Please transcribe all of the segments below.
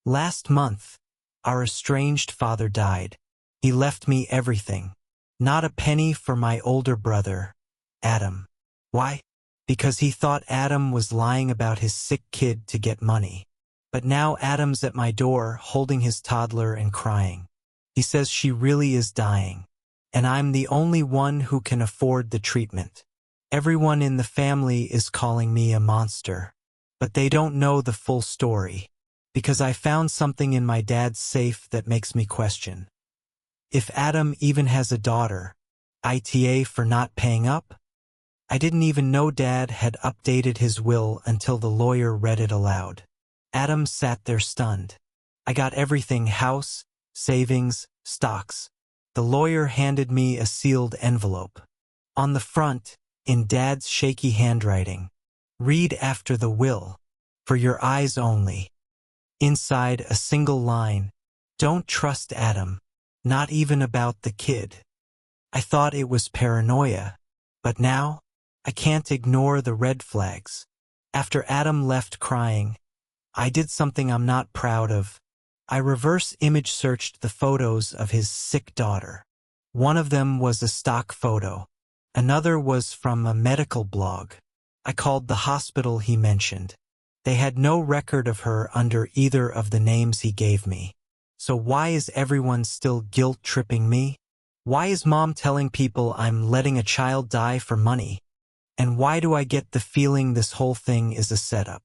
Last month, our estranged father died. He left me everything. Not a penny for my older brother, Adam. Why? Because he thought Adam was lying about his sick kid to get money. But now Adam's at my door holding his toddler and crying. He says she really is dying, and I'm the only one who can afford the treatment. Everyone in the family is calling me a monster, but they don't know the full story, because I found something in my dad's safe that makes me question. If Adam even has a daughter, AITA for not paying up? I didn't even know Dad had updated his will until the lawyer read it aloud. Adam sat there stunned. I got everything: house, savings, stocks. The lawyer handed me a sealed envelope. On the front, in Dad's shaky handwriting, "Read after the will. For your eyes only." Inside, a single line: "Don't trust Adam. Not even about the kid." I thought it was paranoia, but now, I can't ignore the red flags. After Adam left crying, I did something I'm not proud of. I reverse image searched the photos of his sick daughter. One of them was a stock photo. Another was from a medical blog. I called the hospital he mentioned. They had no record of her under either of the names he gave me. So why is everyone still guilt-tripping me? Why is Mom telling people I'm letting a child die for money? And why do I get the feeling this whole thing is a setup?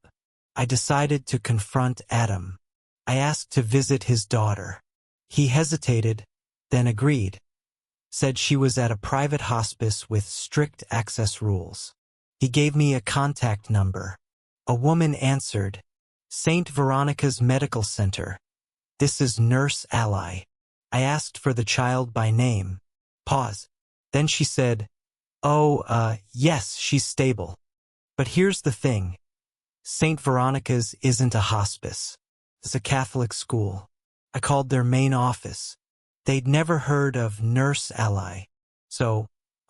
I decided to confront Adam. I asked to visit his daughter. He hesitated, then agreed. Said she was at a private hospice with strict access rules. He gave me a contact number. A woman answered, "St. Veronica's Medical Center. This is Nurse Ally." I asked for the child by name. Pause. Then she said, Yes, she's stable. But here's the thing. St. Veronica's isn't a hospice. It's a Catholic school. I called their main office. They'd never heard of Nurse Ally. So,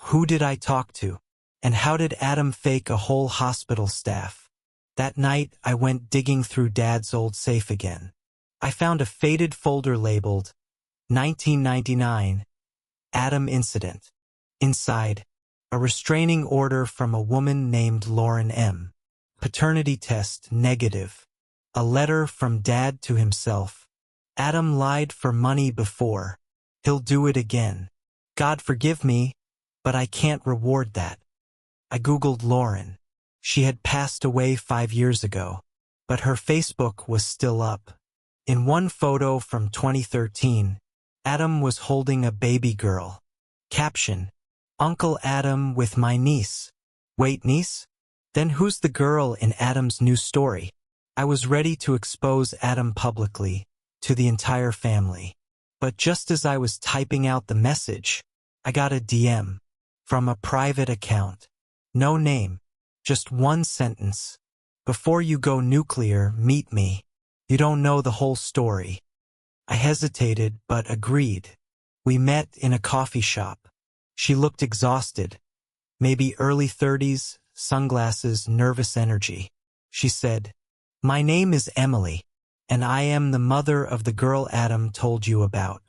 who did I talk to? And how did Adam fake a whole hospital staff? That night, I went digging through Dad's old safe again. I found a faded folder labeled 1999, Adam Incident. Inside, a restraining order from a woman named Lauren M. Paternity test negative. A letter from Dad to himself. Adam lied for money before. He'll do it again. God forgive me, but I can't reward that. I Googled Lauren. She had passed away 5 years ago, but her Facebook was still up. In one photo from 2013, Adam was holding a baby girl. Caption: Uncle Adam with my niece. Wait, niece? Then who's the girl in Adam's new story? I was ready to expose Adam publicly, to the entire family. But just as I was typing out the message, I got a DM from a private account. No name, just one sentence. "Before you go nuclear, meet me. You don't know the whole story." I hesitated but agreed. We met in a coffee shop. She looked exhausted, maybe early 30s, sunglasses, nervous energy. She said, "My name is Emily, and I am the mother of the girl Adam told you about."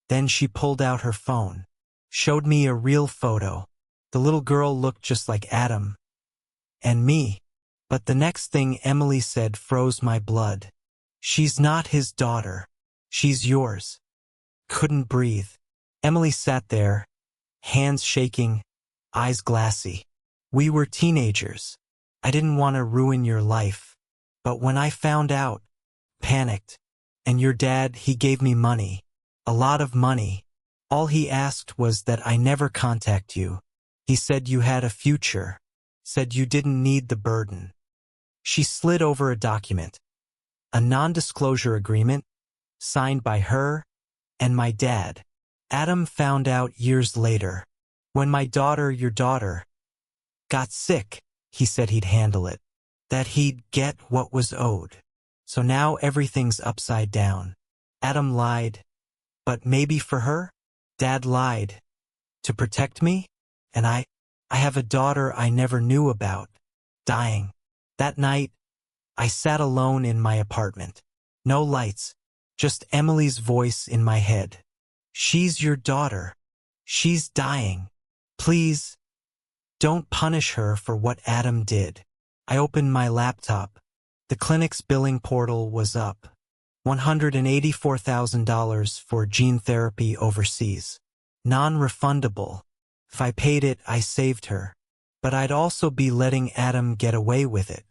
Then she pulled out her phone, showed me a real photo. The little girl looked just like Adam and me. But the next thing Emily said froze my blood. "She's not his daughter. She's yours." Couldn't breathe. Emily sat there, hands shaking, eyes glassy. "We were teenagers. I didn't want to ruin your life. But when I found out, panicked. And your dad, he gave me money. A lot of money. All he asked was that I never contact you. He said you had a future. Said you didn't need the burden." She slid over a document. A non-disclosure agreement, signed by her and my dad. Adam found out years later. When my daughter, your daughter, got sick, he said he'd handle it. That he'd get what was owed. So now everything's upside down. Adam lied. But maybe for her? Dad lied. To protect me? And I have a daughter I never knew about, dying. That night, I sat alone in my apartment. No lights, just Emily's voice in my head. She's your daughter. She's dying. Please, don't punish her for what Adam did. I opened my laptop. The clinic's billing portal was up. $184,000 for gene therapy overseas. Non-refundable. If I paid it, I saved her. But I'd also be letting Adam get away with it.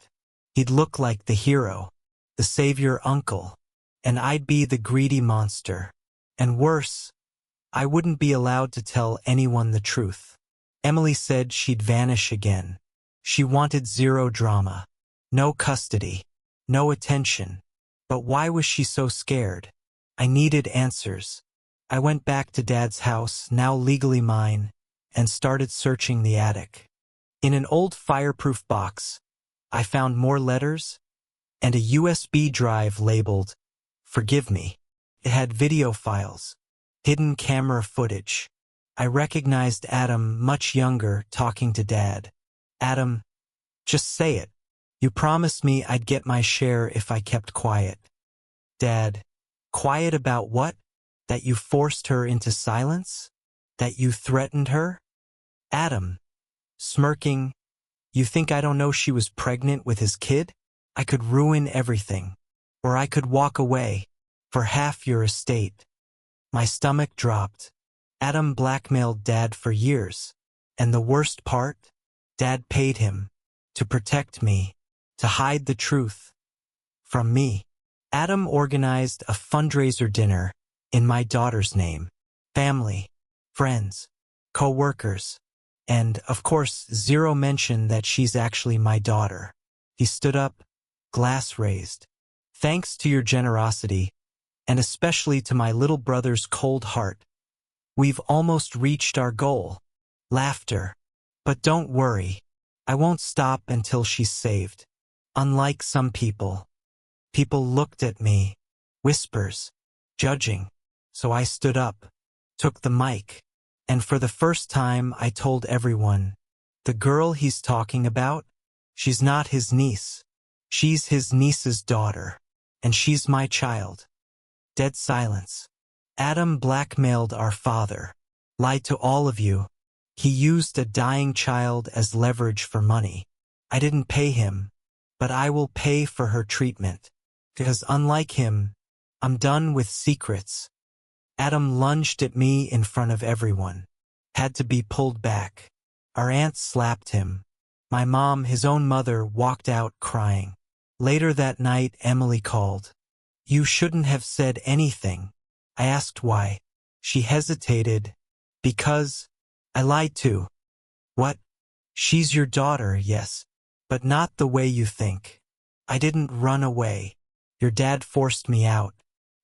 He'd look like the hero, the savior uncle, and I'd be the greedy monster. And worse, I wouldn't be allowed to tell anyone the truth. Emily said she'd vanish again. She wanted zero drama, no custody, no attention. But why was she so scared? I needed answers. I went back to Dad's house, now legally mine, and started searching the attic. In an old fireproof box, I found more letters and a USB drive labeled, "Forgive me." It had video files, hidden camera footage. I recognized Adam, much younger, talking to Dad. "Adam, just say it. You promised me I'd get my share if I kept quiet." "Dad, quiet about what? That you forced her into silence? That you threatened her?" Adam, smirking, "You think I don't know she was pregnant with his kid? I could ruin everything. Or I could walk away, for half your estate." My stomach dropped. Adam blackmailed Dad for years. And the worst part? Dad paid him. To protect me. To hide the truth. From me. Adam organized a fundraiser dinner in my daughter's name. Family, friends, co-workers, and, of course, zero mention that she's actually my daughter. He stood up, glass raised. "Thanks to your generosity, and especially to my little brother's cold heart, we've almost reached our goal." Laughter. "But don't worry. I won't stop until she's saved. Unlike some people." People looked at me. Whispers. Judging. So I stood up. Took the mic. And for the first time I told everyone, "The girl he's talking about? She's not his niece. She's his niece's daughter. And she's my child." Dead silence. Adam blackmailed our father. Lied to all of you. He used a dying child as leverage for money. I didn't pay him, but I will pay for her treatment. Because unlike him, I'm done with secrets. Adam lunged at me in front of everyone. Had to be pulled back. Our aunt slapped him. My mom, his own mother, walked out crying. Later that night, Emily called. "You shouldn't have said anything." I asked why. She hesitated. "Because I lied too." "What?" "She's your daughter, yes, but not the way you think. I didn't run away. Your dad forced me out.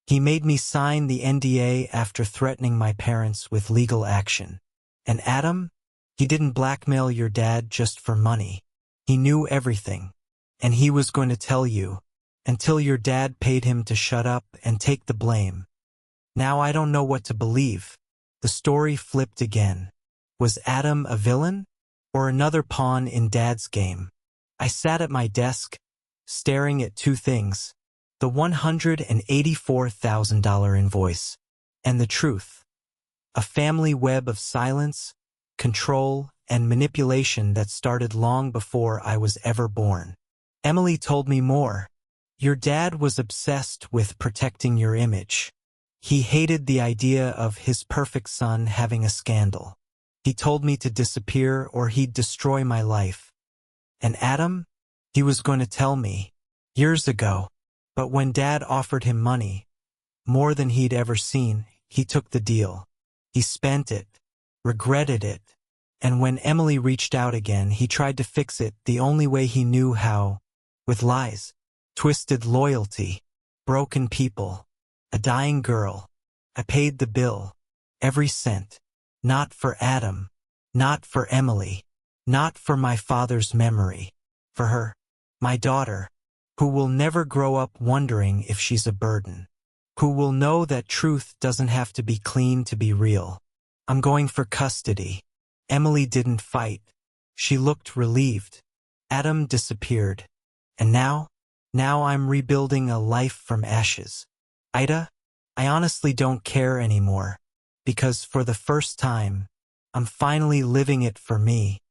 He made me sign the NDA after threatening my parents with legal action. And Adam? He didn't blackmail your dad just for money. He knew everything. And he was going to tell you, until your dad paid him to shut up and take the blame. Now I don't know what to believe." The story flipped again. Was Adam a villain? Or another pawn in Dad's game? I sat at my desk, staring at two things. The $184,000 invoice, and the truth. A family web of silence, control, and manipulation that started long before I was ever born. Emily told me more. Your dad was obsessed with protecting your image. He hated the idea of his perfect son having a scandal. He told me to disappear or he'd destroy my life. And Adam? He was going to tell me. Years ago. But when Dad offered him money, more than he'd ever seen, he took the deal. He spent it, regretted it, and when Emily reached out again, he tried to fix it the only way he knew how, with lies, twisted loyalty, broken people, a dying girl. I paid the bill, every cent, not for Adam, not for Emily, not for my father's memory, for her, my daughter, who will never grow up wondering if she's a burden, who will know that truth doesn't have to be clean to be real. I'm going for custody. Emily didn't fight. She looked relieved. Adam disappeared. And now, Now I'm rebuilding a life from ashes. AITA, I honestly don't care anymore, because for the first time, I'm finally living it for me.